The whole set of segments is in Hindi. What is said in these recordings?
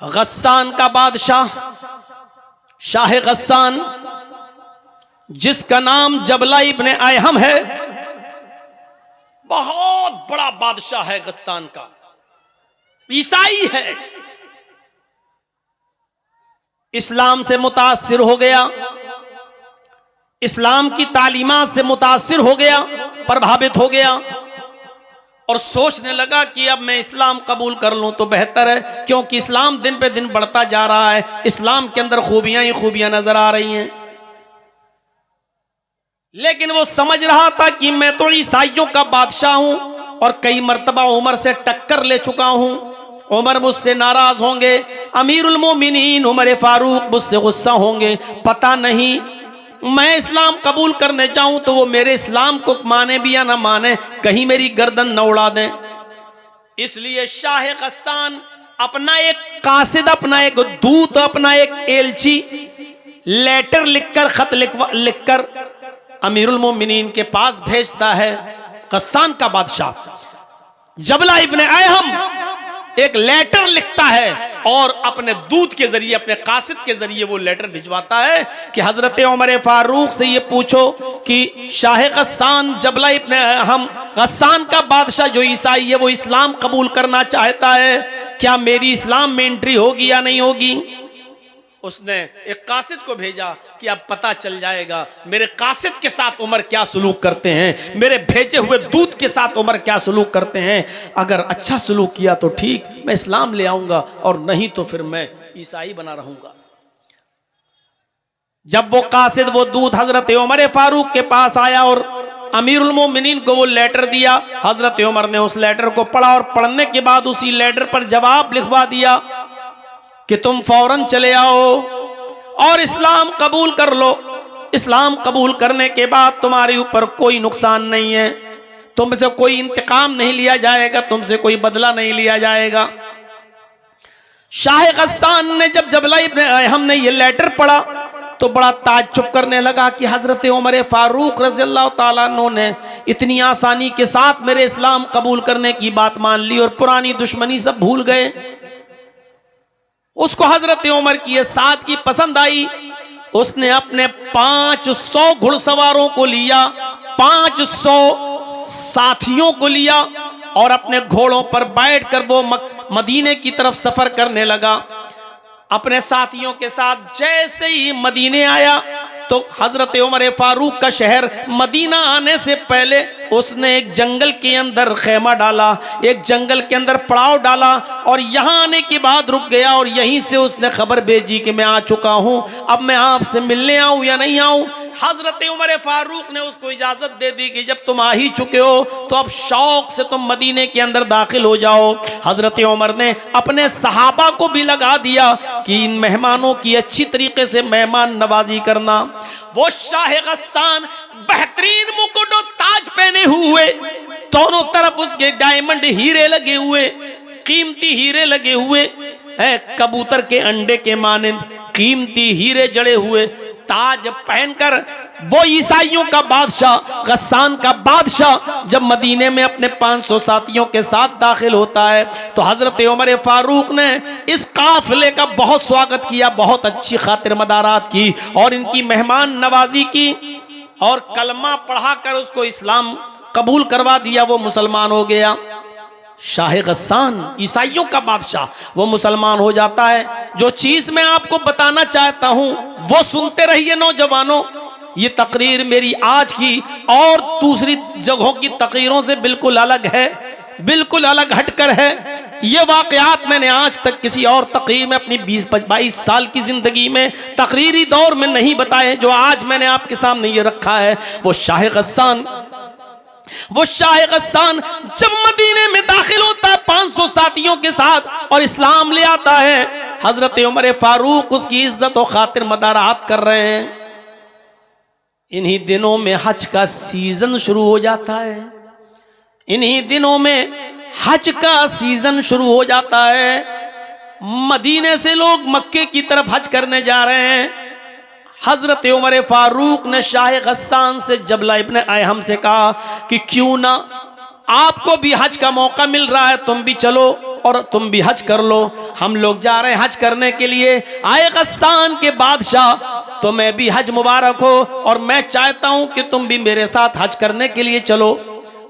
गस्सान का बादशाह शाह गस्सान, जिसका नाम जबला इब्ने अयहम है, बहुत बड़ा बादशाह है गस्सान का, ईसाई है। इस्लाम से मुतासिर हो गया, इस्लाम की तालीमात से मुतासिर हो गया, प्रभावित हो गया और सोचने लगा कि अब मैं इस्लाम कबूल कर लूं तो बेहतर है, क्योंकि इस्लाम दिन पे दिन बढ़ता जा रहा है, इस्लाम के अंदर खूबियां ही खूबियां नजर आ रही हैं। लेकिन वो समझ रहा था कि मैं तो ईसाइयों का बादशाह हूं और कई मर्तबा उमर से टक्कर ले चुका हूं, उमर मुझसे नाराज होंगे, अमीरुल मोमिनीन उमर फारूक मुझसे गुस्सा होंगे, पता नहीं मैं इस्लाम कबूल करने जाऊं तो वो मेरे इस्लाम को माने भी या ना माने, कहीं मेरी गर्दन न उड़ा दें। इसलिए शाह गस्सान अपना एक कासिद, अपना एक दूत, अपना एक एलची लेटर लिखकर, खत लिखकर अमीरुल मोमिनीन के पास भेजता है। गस्सान का बादशाह जबला इब्ने अयहम एक लेटर लिखता है और अपने दूत के जरिए, अपने कासिद के जरिए वो लेटर भिजवाता है कि हजरत उमर फारूक से ये पूछो कि शाह गस्सान जबला इब्ने अयहम, गस्सान का बादशाह जो ईसाई है, वो इस्लाम कबूल करना चाहता है, क्या मेरी इस्लाम में एंट्री होगी या नहीं होगी। उसने एक कासिद को भेजा कि अब पता चल जाएगा मेरे कासिद के साथ उमर क्या सलूक करते हैं, मेरे भेजे हुए दूत के साथ उमर क्या सलूक करते हैं। अगर अच्छा सलूक किया तो ठीक, मैं इस्लाम ले आऊंगा, और नहीं तो फिर मैं ईसाई बना रहूंगा। जब वो कासिद, वो दूत हजरत उमर फारूक के पास आया और अमीरुल मोमिनीन को वो लेटर दिया, हजरत उमर ने उस लेटर को पढ़ा और पढ़ने के बाद उसी लेटर पर जवाब लिखवा दिया कि तुम फौरन चले आओ और इस्लाम कबूल कर लो। इस्लाम कबूल करने के बाद तुम्हारे ऊपर कोई नुकसान नहीं है, तुमसे कोई इंतकाम नहीं लिया जाएगा, तुमसे कोई बदला नहीं लिया जाएगा। शाह गस्सान ने जब जबला इब्ने अयहम ने ये लेटर पढ़ा तो बड़ा ताज्जुब करने लगा कि हजरत उमर फारूक रज़ियल्लाहु ताला अन्हु ने इतनी आसानी के साथ मेरे इस्लाम कबूल करने की बात मान ली और पुरानी दुश्मनी सब भूल गए। उसको हजरत उमर की ये सादगी पसंद आई। उसने अपने 500 घुड़सवारों को लिया, 500 साथियों को लिया और अपने घोड़ों पर बैठकर वो मदीने की तरफ सफर करने लगा। अपने साथियों के साथ जैसे ही मदीने आया तो हजरत उमर फारूक का शहर मदीना आने से पहले उसने एक जंगल के अंदर खेमा डाला, एक जंगल के अंदर पड़ाव डाला और यहाँ आने के बाद रुक गया और यहीं से उसने खबर भेजी कि मैं आ चुका हूँ, अब मैं आपसे मिलने आऊँ या नहीं आऊँ। हजरत उमर फारूक ने उसको इजाजत दे दी कि जब तुम आ ही चुके हो तो अब शौक से तुम मदीने के अंदर दाखिल हो जाओ। हजरत उमर ने अपने सहाबा को भी लगा दिया कि इन मेहमानों की अच्छी तरीके से मेहमान नवाजी करना। वो शाह गस्सान बेहतरीन मुकुट और ताज पहने हुए, दोनों तरफ उसके डायमंड हीरे लगे हुए, कीमती हीरे लगे हुए है, कबूतर के अंडे के मानिंद कीमती हीरे जड़े हुए ताज पहनकर वो ईसाइयों का बादशाह, गस्सान का बादशाह जब मदीने में अपने 500 साथियों के साथ दाखिल होता है तो हजरत उमर फारूक ने इस काफिले का बहुत स्वागत किया, बहुत अच्छी खातिर मदारात की और इनकी मेहमान नवाजी की और कलमा पढ़ाकर उसको इस्लाम कबूल करवा दिया। वो मुसलमान हो गया। शाह गस्सान ईसाइयों का बादशाह, वो मुसलमान हो जाता है। जो चीज मैं आपको बताना चाहता हूं वो सुनते रहिए नौजवानों। ये तकरीर मेरी आज की और दूसरी जगहों की तकरीरों से बिल्कुल अलग है, बिल्कुल अलग हटकर है। ये वाकयात मैंने आज तक किसी और तकरीर में अपनी 20-22 साल की जिंदगी में तकरीरी दौर में नहीं बताए जो आज मैंने आपके सामने ये रखा है। वो शाह गस्सान जब मदीने में दाखिल होता है 500 साथियों के साथ और इस्लाम ले आता है, हजरत उमर फारूक उसकी इज्जत और खातिर मदारात कर रहे हैं। इन्हीं दिनों में हज का सीजन शुरू हो जाता है, इन्हीं दिनों में हज का सीजन शुरू हो जाता है। मदीने से लोग मक्के की तरफ हज करने जा रहे हैं। हजरत उमर फारूक ने शाह गस्सान से जबला इब्ने अयहम से कहा कि क्यों ना आपको भी हज का मौका मिल रहा है, तुम भी चलो। और तुम भी हज कर लो, हम लोग जा रहे हैं हज करने के लिए। आए गस्सान के बादशाह, तुम्हें भी हज मुबारक हो और मैं चाहता हूं कि तुम भी मेरे साथ हज करने के लिए चलो।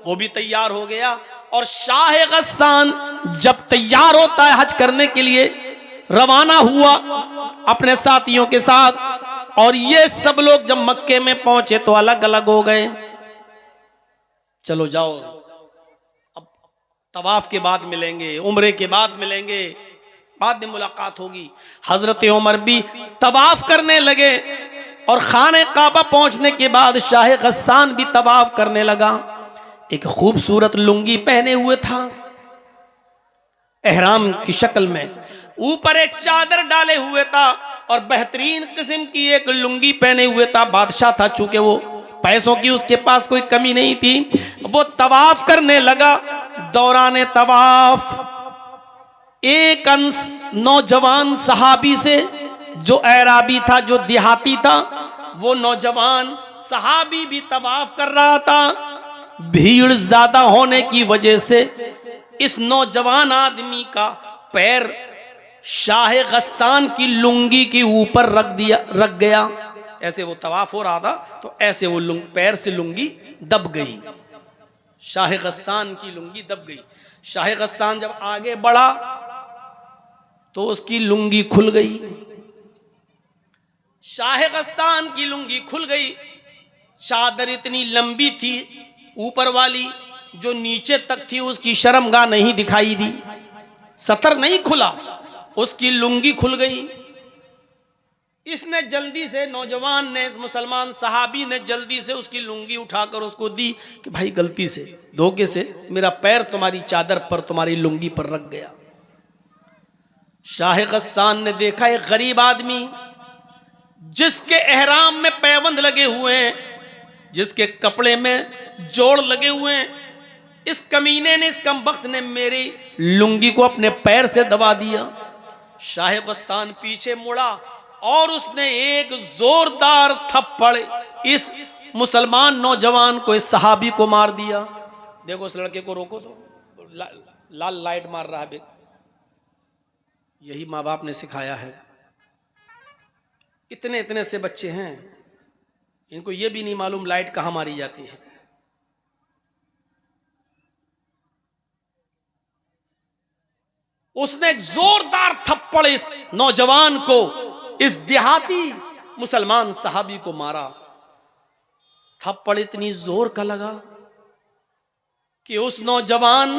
वो भी तैयार हो गया और शाह गस्सान जब तैयार होता है हज करने के लिए, रवाना हुआ अपने साथियों के साथ। और ये सब लोग जब मक्के में पहुंचे तो अलग अलग हो गए। चलो जाओ, अब तवाफ के बाद मिलेंगे, उम्रे के बाद मिलेंगे, बाद में मुलाकात होगी। हजरत उमर भी तवाफ करने लगे और खाने काबा पहुंचने के बाद शाह गस्सान भी तवाफ करने लगा। एक खूबसूरत लुंगी पहने हुए था एहराम की शक्ल में, ऊपर एक चादर डाले हुए था और बेहतरीन किस्म की एक लुंगी पहने हुए था। बादशाह था, चूंकि वो पैसों की उसके पास कोई कमी नहीं थी। वो तवाफ करने लगा। दौरान तवाफ एक नौजवान सहाबी से, जो अराबी था, जो देहाती था, वो नौजवान सहाबी भी तवाफ कर रहा था। भीड़ ज्यादा होने की वजह से इस नौजवान आदमी का पैर शाह गस्सान की लुंगी के ऊपर रख गया। ऐसे वो तवाफ हो रहा था तो ऐसे वो पैर से लुंगी दब गई, शाह गस्सान की लुंगी दब गई। शाह गस्सान जब आगे बढ़ा तो उसकी लुंगी खुल गई। शाह गस्सान की लुंगी खुल गई। चादर इतनी लंबी थी ऊपर वाली, जो नीचे तक थी उसकी शर्मगाह नहीं दिखाई दी, सतर नहीं खुला, उसकी लुंगी खुल गई। इसने जल्दी से, नौजवान ने, इस मुसलमान सहाबी ने जल्दी से उसकी लुंगी उठाकर उसको दी कि भाई गलती से, धोखे से मेरा पैर तुम्हारी चादर पर, तुम्हारी लुंगी पर रख गया। शाह गस्सान ने देखा एक गरीब आदमी जिसके एहराम में पैबंद लगे हुए हैं, जिसके कपड़े में जोड़ लगे हुए हैं, इस कमीने ने, इस कमबख्त ने मेरी लुंगी को अपने पैर से दबा दिया। शाह गस्सान पीछे मुड़ा और उसने एक जोरदार थप्पड़ इस मुसलमान नौजवान को, इस सहाबी को मार दिया। देखो उस लड़के को रोको तो लाल लाइट मार रहा है। यही माँ बाप ने सिखाया है। इतने इतने से बच्चे हैं, इनको ये भी नहीं मालूम लाइट कहां मारी जाती है। उसने एक जोरदार थप्पड़ इस नौजवान को, इस देहाती मुसलमान सहाबी को मारा। थप्पड़ इतनी जोर का लगा कि उस नौजवान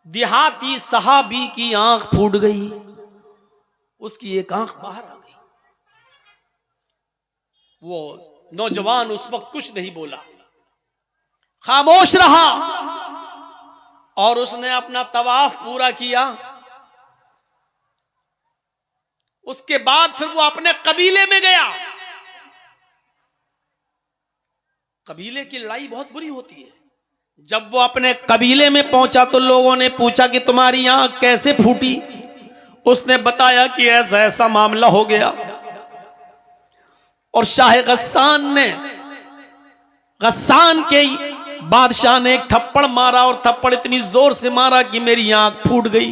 देहाती सहाबी की आंख फूट गई, उसकी एक आंख बाहर आ गई। वो नौजवान उस वक्त कुछ नहीं बोला, खामोश रहा और उसने अपना तवाफ पूरा किया। उसके बाद फिर वो अपने कबीले में गया। कबीले की लड़ाई बहुत बुरी होती है। जब वो अपने कबीले में पहुंचा तो लोगों ने पूछा कि तुम्हारी आंख कैसे फूटी। उसने बताया कि ऐसा ऐसा मामला हो गया और शाह गस्सान के बादशाह ने एक थप्पड़ मारा और थप्पड़ इतनी जोर से मारा कि मेरी आंख फूट गई।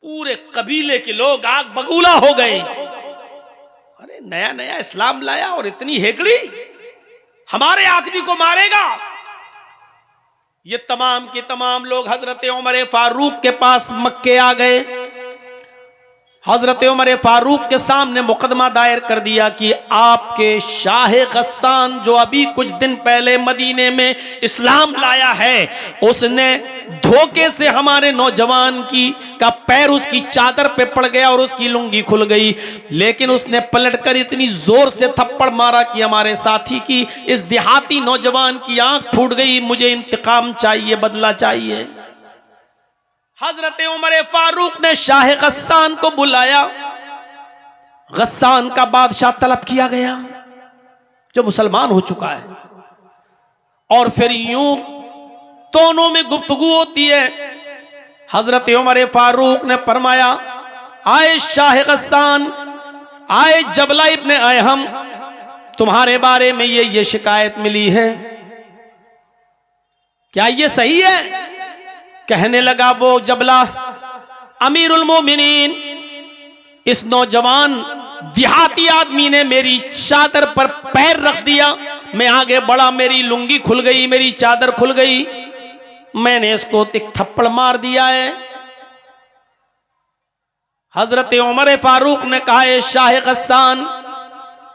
पूरे कबीले के लोग आग बगूला हो गए। अरे नया नया इस्लाम लाया और इतनी हेकड़ी, हमारे आदमी को मारेगा। ये तमाम के तमाम लोग हजरत उमर फारूक के पास मक्के आ गए। हजरत उमर फारूक के सामने मुकदमा दायर कर दिया कि आपके शाह गस्सान, जो अभी कुछ दिन पहले मदीने में इस्लाम लाया है, उसने धोखे से हमारे नौजवान का पैर उसकी चादर पे पड़ गया और उसकी लुंगी खुल गई। लेकिन उसने पलटकर इतनी जोर से थप्पड़ मारा कि हमारे साथी की, इस देहाती नौजवान की आंख फूट गई। मुझे इंतकाम चाहिए, बदला चाहिए। हजरत उमर फारूक ने शाह गस्सान को बुलाया। गस्सान का बादशाह तलब किया गया जो मुसलमान हो चुका है। और फिर यूं दोनों में गुफ्तगू होती है। हजरत उमर फारूक ने फरमाया, आए शाह गस्सान, आए जबला इब्ने अहम, तुम्हारे बारे में ये शिकायत मिली है, क्या ये सही है? कहने लगा वो जबला, अमीरुल मोमिनीन, इस नौजवान देहाती आदमी ने मेरी चादर पर पैर रख दिया। मैं आगे बढ़ा, मेरी लुंगी खुल गई, मेरी चादर खुल गई, मैंने इसको एक थप्पड़ मार दिया है। हजरत उमर फारूक ने कहा, ए शाह गस्सान,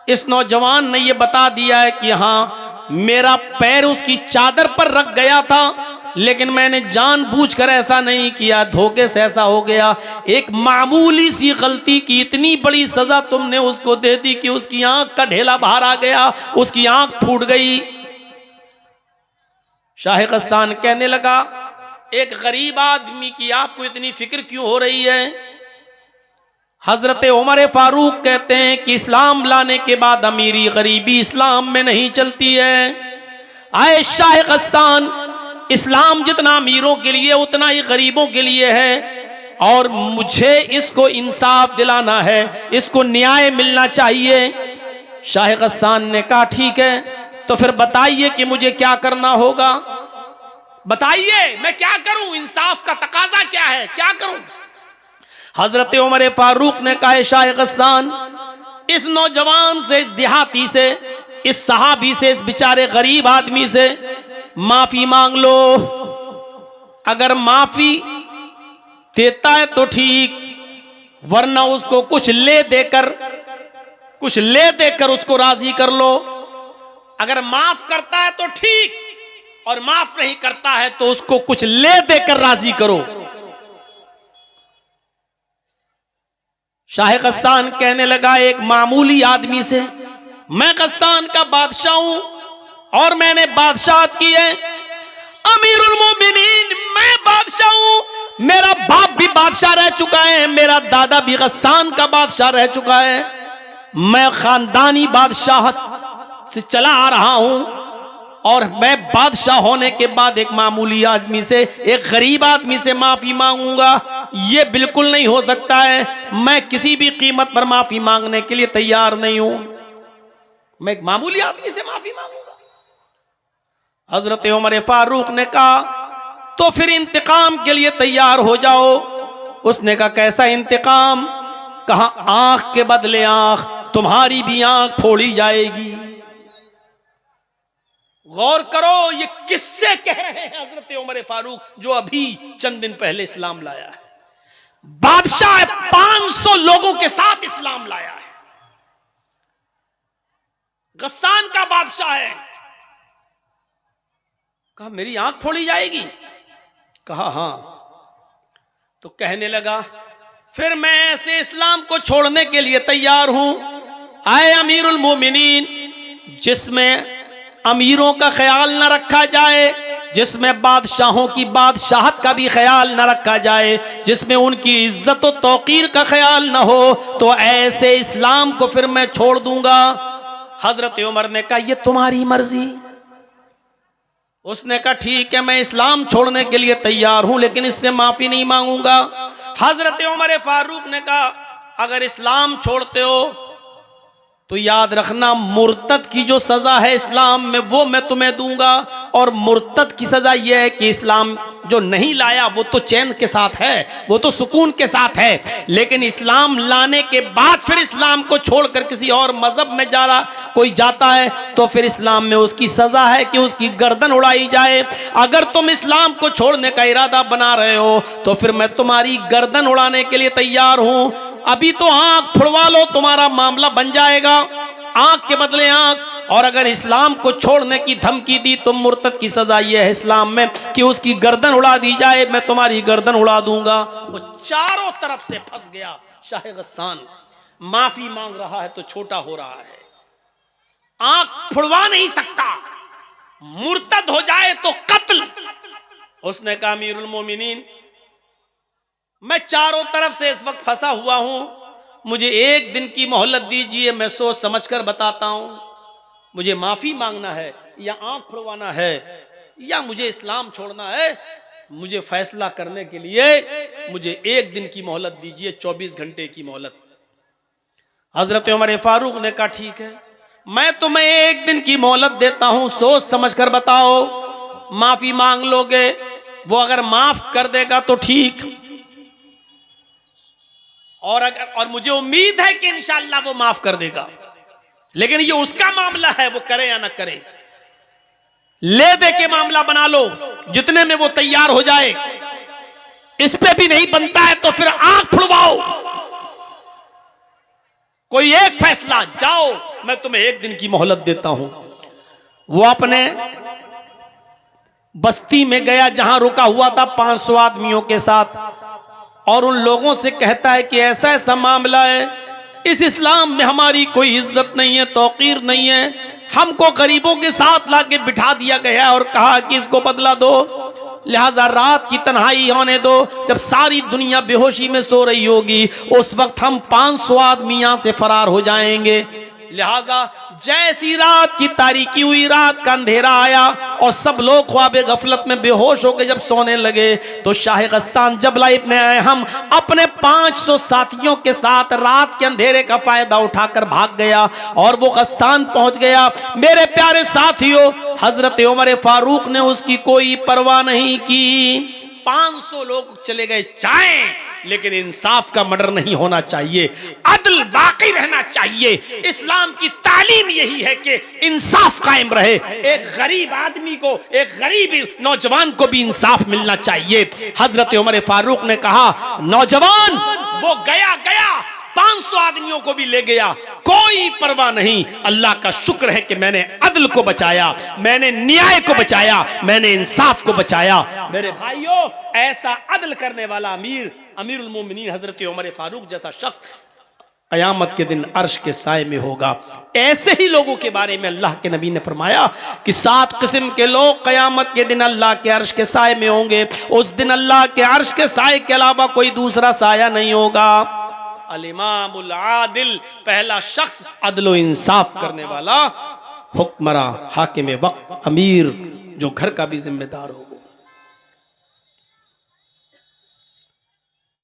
इस नौजवान ने यह बता दिया है कि हाँ मेरा पैर उसकी चादर पर रख गया था, लेकिन मैंने जानबूझकर ऐसा नहीं किया, धोखे से ऐसा हो गया। एक मामूली सी गलती की इतनी बड़ी सजा तुमने उसको दे दी कि उसकी आंख का ढेला बाहर आ गया, उसकी आंख फूट गई। शाह गस्सान कहने लगा, एक गरीब आदमी की आपको इतनी फिक्र क्यों हो रही है? हजरत उमर फारूक कहते हैं कि इस्लाम लाने के बाद अमीरी गरीबी इस्लाम में नहीं चलती है। आए शाह गस्सान, इस्लाम जितना अमीरों के लिए उतना ही गरीबों के लिए है, और मुझे इसको इंसाफ दिलाना है, इसको न्याय मिलना चाहिए। शाह गस्सान ने कहा, ठीक है, तो फिर बताइए कि मुझे क्या करना होगा, बताइए मैं क्या करूं, इंसाफ का तकाजा क्या है, क्या करूं? हजरत उमर फारूक ने कहा, शाह गस्सान, इस नौजवान से, इस देहाती से, इस सहाबी से, इस बेचारे गरीब आदमी से माफी मांग लो। अगर माफी देता है तो ठीक, वरना उसको कुछ ले देकर उसको राजी कर लो। अगर माफ करता है तो ठीक, और माफ नहीं करता है तो उसको कुछ ले देकर राजी करो। शाह गस्सान कहने लगा, एक मामूली आदमी से, मैं गस्सान का बादशाह हूं और मैंने बादशाहत की है, अमीरुल मोमिनीन, मैं बादशाह हूं, मेरा बाप भी बादशाह रह चुका है, मेरा दादा भी गस्सान का बादशाह रह चुका है, मैं खानदानी बादशाहत से चला आ रहा हूं, और मैं बादशाह होने के बाद एक मामूली आदमी से, एक गरीब आदमी से माफी मांगूंगा, यह बिल्कुल नहीं हो सकता है। मैं किसी भी कीमत पर माफी मांगने के लिए तैयार नहीं हूं, मैं एक मामूली आदमी से माफी मांगूंगा। हजरत उमर फारूक ने कहा, तो फिर इंतकाम के लिए तैयार हो जाओ। उसने कहा, कैसा इंतकाम? कहा, आंख के बदले आंख, तुम्हारी भी आंख फोड़ी जाएगी। गौर करो, ये किससे कह रहे हैं हजरत उमर फारूक, जो अभी चंद दिन पहले इस्लाम लाया है। बादशाह 500 लोगों के साथ इस्लाम लाया है, गस्सान का बादशाह है। कहा, मेरी आंख फोड़ी जाएगी? कहा, हां। तो कहने लगा, फिर मैं ऐसे इस्लाम को छोड़ने के लिए तैयार हूं। आए अमीरुल मोमिनीन, जिसमें अमीरों का ख्याल न रखा जाए, जिसमें बादशाहों की बादशाहत का भी ख्याल न रखा जाए, जिसमें उनकी इज्जत और तौकीर का ख्याल न हो, तो ऐसे इस्लाम को फिर मैं छोड़ दूंगा। हजरत उमर ने कहा, ये तुम्हारी मर्जी। उसने कहा, ठीक है, मैं इस्लाम छोड़ने के लिए तैयार हूं, लेकिन इससे माफी नहीं मांगूंगा। हजरत उमर फारूक ने कहा, अगर इस्लाम छोड़ते हो तो याद रखना, मुर्तद की जो सजा है इस्लाम में वो मैं तुम्हें दूंगा, और मुर्तद की सजा यह है कि इस्लाम जो नहीं लाया वो तो चैन के साथ है, वो तो सुकून के साथ है, लेकिन इस्लाम लाने के बाद फिर इस्लाम को छोड़कर किसी और मजहब में कोई जाता है तो फिर इस्लाम में उसकी सजा है कि उसकी गर्दन उड़ाई जाए। अगर तुम इस्लाम को छोड़ने का इरादा बना रहे हो तो फिर मैं तुम्हारी गर्दन उड़ाने के लिए तैयार हूं। अभी तो आंख फुड़वा लो, तुम्हारा मामला बन जाएगा, आंख के बदले आंख। और अगर इस्लाम को छोड़ने की धमकी दी तो मुर्तद की सजा यह है इस्लाम में कि उसकी गर्दन उड़ा दी जाए, मैं तुम्हारी गर्दन उड़ा दूंगा। वो चारों तरफ से फंस गया। शाह गस्सान माफी मांग रहा है तो छोटा हो रहा है, आंख फुड़वा नहीं सकता, मुर्तद हो जाए तो कत्ल। उसने कहा, अमीरुल मोमिनीन, मैं चारों तरफ से इस वक्त फंसा हुआ हूं, मुझे एक दिन की मोहलत दीजिए, मैं सोच समझकर बताता हूं, मुझे माफी मांगना है या आंख फुड़वाना है या मुझे इस्लाम छोड़ना है। मुझे फैसला करने के लिए मुझे एक दिन की मोहलत दीजिए, 24 घंटे की मोहलत। हजरत उमर फारूक ने कहा, ठीक है, मैं तुम्हें एक दिन की मोहलत देता हूं, सोच समझकर बताओ, माफी मांग लोगे वो अगर माफ कर देगा तो ठीक, और मुझे उम्मीद है कि इंशाअल्लाह वो माफ कर देगा, लेकिन ये उसका मामला है, वो करे या ना करे। ले दे के मामला बना लो, जितने में वो तैयार हो जाए। इस पे भी नहीं बनता है तो फिर आंख फुड़वाओ, कोई एक फैसला, जाओ मैं तुम्हें 1 दिन की मोहलत देता हूं। वो अपने बस्ती में गया जहां रुका हुआ था 500 आदमियों के साथ, और उन लोगों से कहता है कि ऐसा ऐसा मामला है, इस इस्लाम में हमारी कोई इज्जत नहीं है, तौकीर नहीं है, हमको गरीबों के साथ लाके बिठा दिया गया है और कहा कि इसको बदला दो, लिहाजा रात की तन्हाई होने दो, जब सारी दुनिया बेहोशी में सो रही होगी उस वक्त हम 500 आदमी यहां से फरार हो जाएंगे। लिहाजा जैसी रात की तारीकी हुई, रात का अंधेरा आया और सब लोग ख्वाबे गफलत में बेहोश होकर जब सोने लगे, तो शाह गस्सान जबला इब्न अहम अपने 500 साथियों के साथ रात के अंधेरे का फायदा उठाकर भाग गया और वो गस्सान पहुंच गया। मेरे प्यारे साथियों, हजरत उमर फारूक ने उसकी कोई परवाह नहीं की। 500 लोग चले गए चाहे, लेकिन इंसाफ का मर्डर नहीं होना चाहिए, अदल बाकी रहना चाहिए। इस्लाम की तालीम यही है कि इंसाफ कायम रहे। एक गरीब आदमी को, एक गरीब नौजवान को भी इंसाफ मिलना चाहिए। हजरत उमर फारूक ने कहा, नौजवान वो गया 500 आदमियों को भी ले गया, कोई परवाह नहीं। अल्लाह का शुक्र है कि मैंने अदल को बचाया, मैंने न्याय को बचाया, मैंने इंसाफ को बचाया। मेरे भाइयों, ऐसा अदल करने वाला अमीरुल मोमिनीन हजरत उमर फारूक जैसा शख्स क़यामत के दिन अर्श के साए में होगा। ऐसे ही लोगों के बारे में अल्लाह के नबी ने फरमाया कि 7 किस्म के लोग क़यामत के दिन अल्लाह के अर्श के साए में होंगे। उस दिन अल्लाह के अर्श के साए के अलावा कोई दूसरा साया नहीं होगा। अल इमामुल आदिल, पहला शख्स अदल इंसाफ करने वाला, हुक्मरां, हाकिम वक्त, अमीर जो घर का भी जिम्मेदार हो।